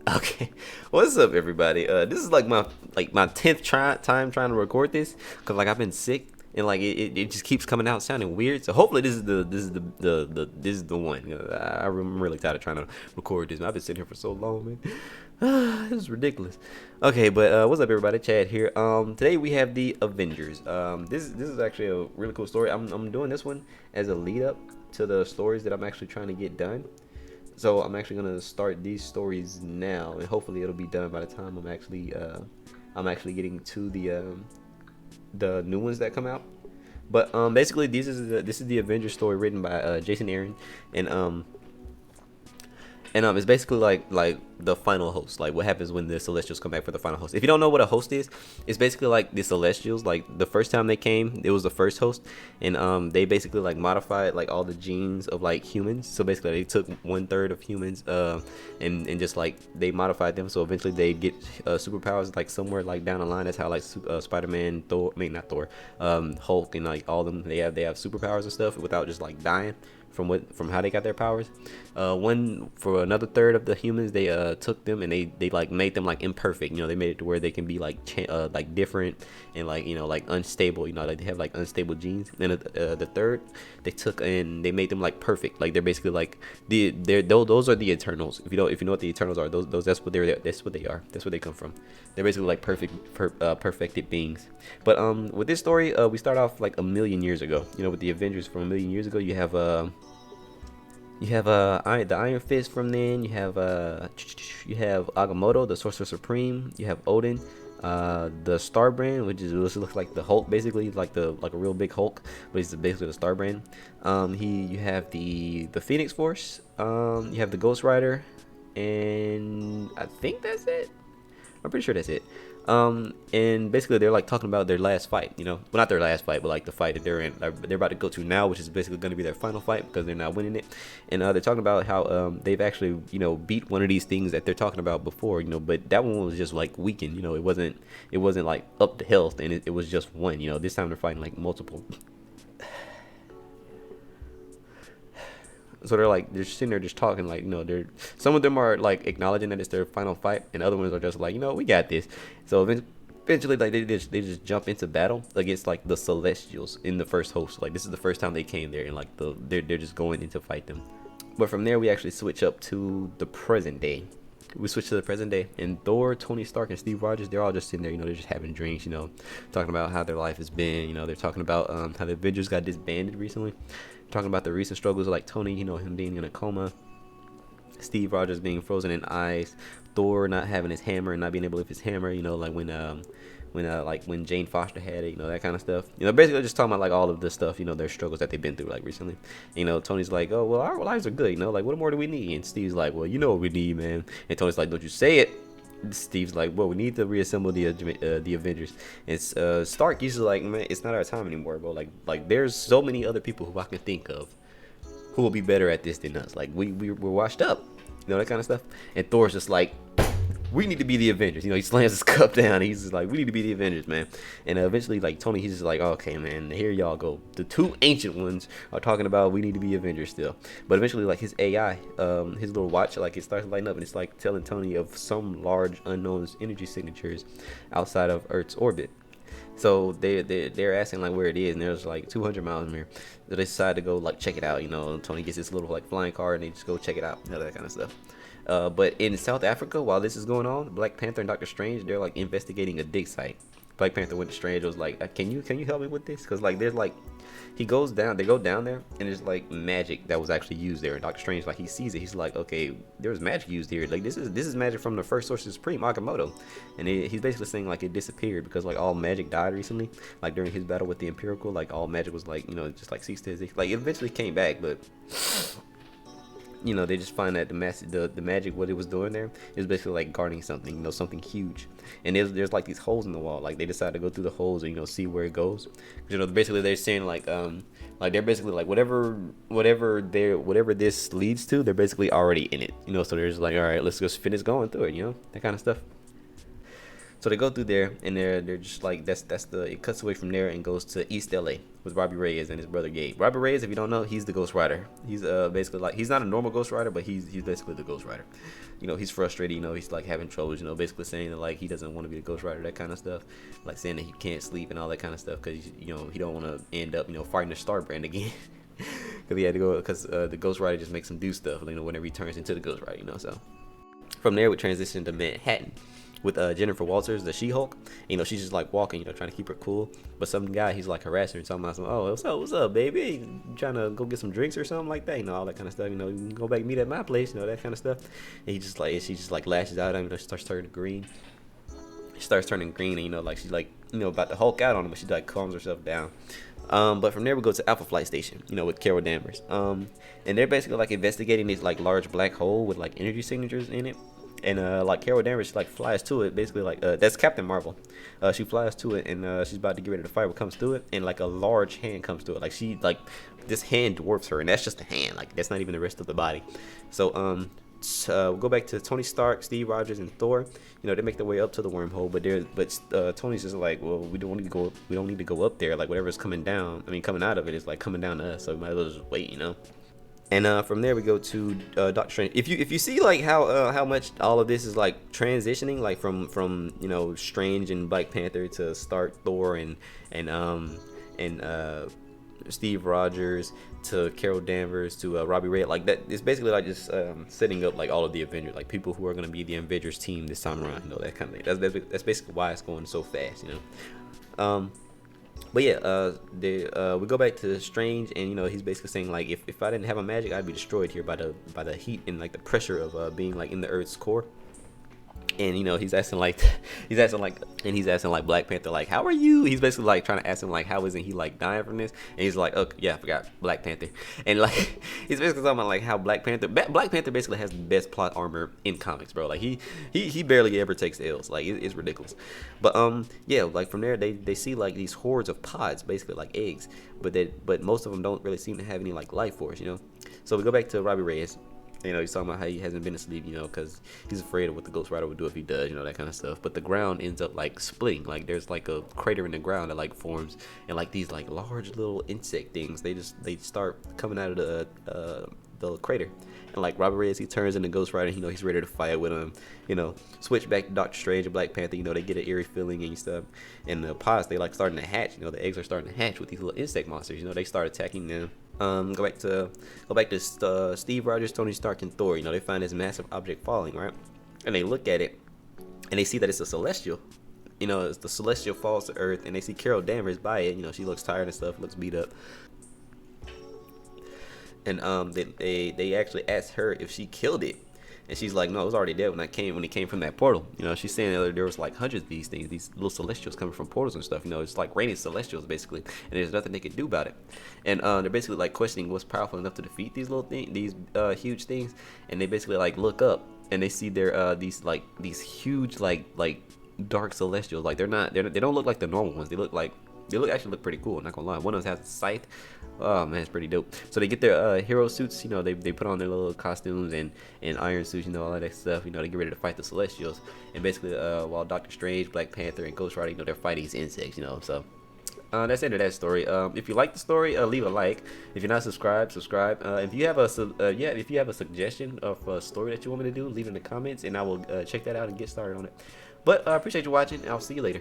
Okay, what's up, everybody? This is like my 10th time trying to record this because like I've been sick and like it just keeps coming out sounding weird. So hopefully this is the one. I'm really tired of trying to record this. I've been sitting here for so long, man. This is ridiculous. Okay, but what's up, everybody? Chad here. Today we have the Avengers. This is actually a really cool story. I'm doing this one as a lead up to the stories that I'm actually trying to get done. So I'm actually gonna start these stories now, and hopefully it'll be done by the time I'm actually getting to the new ones that come out. But basically, this is the Avengers story written by Jason Aaron, and it's basically like the final host, like what happens when the Celestials come back for the final host. If you don't know what a host is, it's basically like the Celestials. Like the first time they came, it was the first host, and they basically like modified like all the genes of like humans. So basically, they took 1/3 of humans, and just like they modified them. So eventually, they get superpowers like somewhere like down the line. That's how like Spider-Man, Thor, I mean not Thor, Hulk, and like all of them they have superpowers and stuff without just like dying from how they got their powers. One for another third of the humans, they took them and they like made them like imperfect. They made it to where they can be like like different and like like unstable. Like they have like unstable genes. And the third, they took and they made them like perfect. Like they're basically like those are the Eternals. If you know what the Eternals are, those that's what they are. That's where they come from. They're basically like perfected beings. But with this story, we start off like a million years ago. With the Avengers from a million years ago, the Iron Fist from then. You have Agamotto, the Sorcerer Supreme. You have Odin, the Star Brand, which looks like the Hulk, basically like a real big Hulk, but he's basically the Star Brand. You have the Phoenix Force. You have the Ghost Rider, and I think that's it. I'm pretty sure that's it. And basically they're like talking about their last fight. Well, not their last fight, but like the fight that they're about to go to now, which is basically going to be their final fight because they're not winning it. And they're talking about how they've actually beat one of these things that they're talking about before. But that one was just like weakened. It wasn't like up to health, and it was just one. This time they're fighting like multiple. So they're sitting there just talking like they're some of them are like acknowledging that it's their final fight, and other ones are just like we got this. So eventually like they just jump into battle against like the Celestials in the first host. Like this is the first time they came there, and like they're just going in to fight them. But from there we actually switch up to the present day. We switch to the present day, and Thor, Tony Stark, and Steve Rogers, they're all just sitting there, they're just having drinks, talking about how their life has been. They're talking about how the Avengers got disbanded recently, talking about the recent struggles of like Tony, him being in a coma, Steve Rogers being frozen in ice, Thor not having his hammer and not being able to lift his hammer, like when Jane Foster had it, that kind of stuff. Basically just talking about like all of the stuff, their struggles that they've been through like recently. Tony's like, oh well, our lives are good, like what more do we need? And Steve's like, well, you know what we need, man. And Tony's like, don't you say it. Steve's like, well, we need to reassemble the Avengers. And Stark usually like, man, it's not our time anymore, bro. Like there's so many other people who I can think of who will be better at this than us. Like we're washed up, that kind of stuff. And Thor's just like, we need to be the Avengers. He slams his cup down. He's just like, we need to be the Avengers, man. And eventually, like Tony, he's just like, okay, man, here y'all go. The two ancient ones are talking about we need to be Avengers still. But eventually, like his AI, his little watch, like it starts lighting up, and it's like telling Tony of some large unknown energy signatures outside of Earth's orbit. So they're asking like where it is, and there's like 200 miles from here. So they decide to go like check it out. Tony gets this little like flying car, and they just go check it out, that kind of stuff. But in South Africa, while this is going on, Black Panther and Doctor Strange, they're like investigating a dig site. Black Panther went to Strange, was like, can you help me with this? Because like there's like, they go down there, and there's like magic that was actually used there. And Doctor Strange, like he sees it, he's like, okay, there's magic used here. Like this is magic from the first Sorcerer Supreme, Agamotto. And he's basically saying like it disappeared because like all magic died recently. Like during his battle with the Empirical, like all magic was like just like ceased to exist. Like it eventually came back, but they just find that the magic, what it was doing there, is basically like guarding something, something huge. And there's like these holes in the wall. Like they decide to go through the holes and see where it goes. Basically they're saying like they're basically like whatever this leads to, they're basically already in it. So they're just like, all right, let's just finish going through it. That kind of stuff. So they go through there, and they're just like that's the it cuts away from there and goes to East LA with Robbie Reyes and his brother Gabe. Robbie Reyes, if you don't know, he's the Ghost Rider. He's basically like he's not a normal Ghost Rider, but he's basically the Ghost Rider. You know, he's frustrated. You know, he's like having troubles. You know, basically saying that like he doesn't want to be the Ghost Rider, that kind of stuff. Like saying that he can't sleep and all that kind of stuff because you know he don't want to end up fighting the Star Brand again. Because he had to go because the Ghost Rider just makes him do stuff. You know, whenever he turns into the Ghost Rider. You know, so from there we transition to Manhattan with Jennifer Walters, the She-Hulk. You know, she's just like walking, you know, trying to keep her cool. But some guy, he's like harassing her, talking about some, oh, what's up, baby? You trying to go get some drinks or something like that? You know, all that kind of stuff. You know, you can go back and meet at my place. You know, that kind of stuff. And she just like lashes out at him. You know, she starts turning green. She starts turning green, and you know, like she's like, you know, about to Hulk out on him, but she like calms herself down. But from there we go to Alpha Flight Station, you know, with Carol Danvers. And they're basically like investigating this like large black hole with like energy signatures in it. And like Carol Danvers, she like flies to it, basically like that's Captain Marvel. She flies to it, and she's about to get ready to fight. What comes through it, and like a large hand comes to it. Like this hand dwarfs her, and that's just a hand. Like that's not even the rest of the body. So we'll go back to Tony Stark, Steve Rogers, and Thor. You know, they make their way up to the wormhole, but Tony's just like, well, we don't need to go. We don't need to go up there. Like whatever's coming down, coming out of it is like coming down to us. So we might as well just wait, you know. And from there we go to Doctor Strange. If you see like how much all of this is like transitioning, like from you know Strange and Black Panther to Stark, Thor, and Steve Rogers to Carol Danvers to Robbie Reyes, like that, it's basically like just setting up like all of the Avengers, like people who are gonna be the Avengers team this time around. You know, that kind of thing. That's basically why it's going so fast. You know. But yeah, we go back to Strange, and you know he's basically saying like if I didn't have a magic, I'd be destroyed here by the heat and like the pressure of being like in the Earth's core. And you know he's asking like Black Panther like, how are you? He's basically like trying to ask him like, how isn't he like dying from this? And he's like, okay, yeah, I forgot Black Panther. And like he's basically talking about like how Black Panther basically has the best plot armor in comics, bro. Like he barely ever takes L's. Like it's ridiculous. But yeah, like from there they see like these hordes of pods, basically like eggs, but most of them don't really seem to have any like life force, you know. So we go back to Robbie Reyes. You know, he's talking about how he hasn't been asleep, you know, because he's afraid of what the Ghost Rider would do if he does, you know, that kind of stuff. But the ground ends up like splitting, like there's like a crater in the ground that like forms, and like these like large little insect things, they start coming out of the crater. And like Robert Reyes, he turns into Ghost Rider, you know, he's ready to fight with him, you know. Switch back to Doctor Strange and Black Panther, you know, they get an eerie feeling and stuff. And the pods, they like starting to hatch, you know, the eggs are starting to hatch with these little insect monsters, you know, they start attacking them. Go back to Steve Rogers, Tony Stark, and Thor. You know, they find this massive object falling, right? And they look at it, and they see that it's a celestial. You know, the celestial falls to Earth, and they see Carol Danvers by it. You know, she looks tired and stuff, looks beat up. And they actually asked her if she killed it, and she's like, no, it was already dead when it came from that portal. You know, she's saying that there was like hundreds of these things, these little celestials coming from portals and stuff. You know, it's like raining celestials basically, and there's nothing they can do about it. And they're basically like questioning what's powerful enough to defeat these little things, these huge things. And they basically like look up, and they see these huge like dark celestials. Like they don't look like the normal ones. They actually look pretty cool. I'm not gonna lie. One of them has a scythe. Oh man, it's pretty dope. So they get their hero suits. You know, they put on their little costumes and iron suits. You know, all of that stuff. You know, they get ready to fight the Celestials. And basically, while Doctor Strange, Black Panther, and Ghost Rider, you know, they're fighting these insects. You know, so that's the end of that story. If you like the story, leave a like. If you're not subscribed, subscribe. If you have a suggestion of a story that you want me to do, leave it in the comments, and I will check that out and get started on it. But I appreciate you watching, and I'll see you later.